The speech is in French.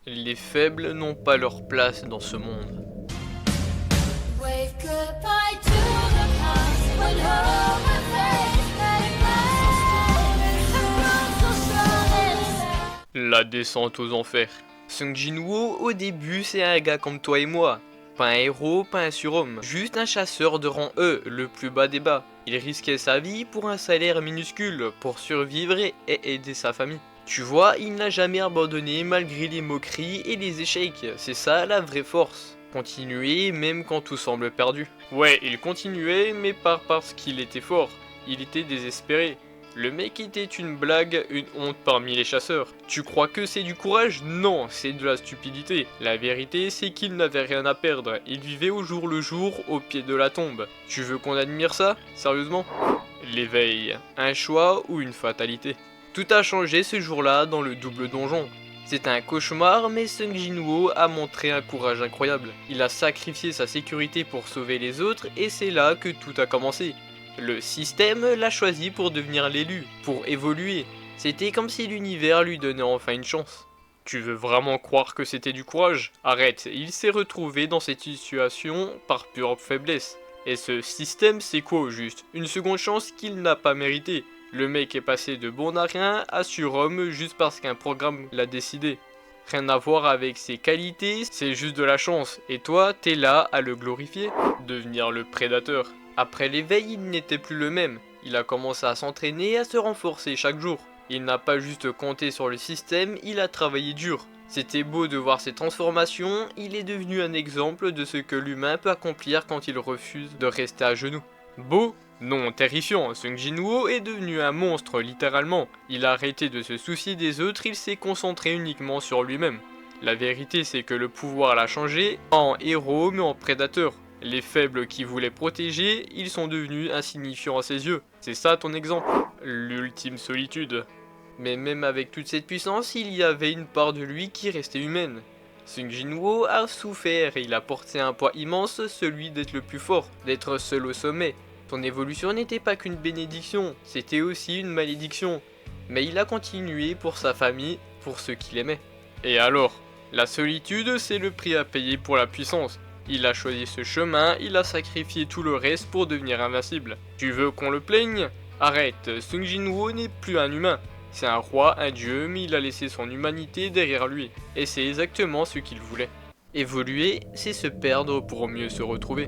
Les faibles n'ont pas leur place dans ce monde. Wave goodbye to the past when home and faith let it last. The world so strong and sad. La descente aux enfers. Sung Jin-woo, au début, c'est un gars comme toi et moi. Pas un héros, pas un surhomme. Juste un chasseur de rang E, le plus bas des bas. Il risquait sa vie pour un salaire minuscule, pour survivre et aider sa famille. Tu vois, il n'a jamais abandonné malgré les moqueries et les échecs. C'est ça la vraie force. Continuer même quand tout semble perdu. Ouais, il continuait, mais pas parce qu'il était fort. Il était désespéré. Le mec était une blague, une honte parmi les chasseurs. Tu crois que c'est du courage? Non, c'est de la stupidité. La vérité, c'est qu'il n'avait rien à perdre. Il vivait au jour le jour, au pied de la tombe. Tu veux qu'on admire ça? Sérieusement? L'éveil. Un choix ou une fatalité? Tout a changé ce jour-là dans le double donjon. C'était un cauchemar, mais Sung Jin-woo a montré un courage incroyable. Il a sacrifié sa sécurité pour sauver les autres, et c'est là que tout a commencé. Le système l'a choisi pour devenir l'élu, pour évoluer. C'était comme si l'univers lui donnait enfin une chance. Tu veux vraiment croire que c'était du courage? Arrête, il s'est retrouvé dans cette situation par pure faiblesse. Et ce système, c'est quoi au juste? Une seconde chance qu'il n'a pas méritée. Le mec est passé de bon à rien à surhomme juste parce qu'un programme l'a décidé. Rien à voir avec ses qualités, c'est juste de la chance. Et toi, t'es là à le glorifier? Devenir le prédateur. Après l'éveil, il n'était plus le même. Il a commencé à s'entraîner et à se renforcer chaque jour. Il n'a pas juste compté sur le système, il a travaillé dur. C'était beau de voir ses transformations, il est devenu un exemple de ce que l'humain peut accomplir quand il refuse de rester à genoux. Beau? Non, terrifiant, Sung Jin-woo est devenu un monstre littéralement. Il a arrêté de se soucier des autres, il s'est concentré uniquement sur lui-même. La vérité c'est que le pouvoir l'a changé, pas en héros mais en prédateur. Les faibles qui voulaient protéger, ils sont devenus insignifiants à ses yeux. C'est ça ton exemple? L'ultime solitude. Mais même avec toute cette puissance, il y avait une part de lui qui restait humaine. Sung Jin-woo a souffert et il a porté un poids immense, celui d'être le plus fort, d'être seul au sommet. Son évolution n'était pas qu'une bénédiction, c'était aussi une malédiction. Mais il a continué pour sa famille, pour ceux qu'il aimait. Et alors? La solitude, c'est le prix à payer pour la puissance. Il a choisi ce chemin, il a sacrifié tout le reste pour devenir invincible. Tu veux qu'on le plaigne? Arrête, Sung Jin-woo n'est plus un humain. C'est un roi, un dieu, mais il a laissé son humanité derrière lui. Et c'est exactement ce qu'il voulait. Évoluer, c'est se perdre pour mieux se retrouver.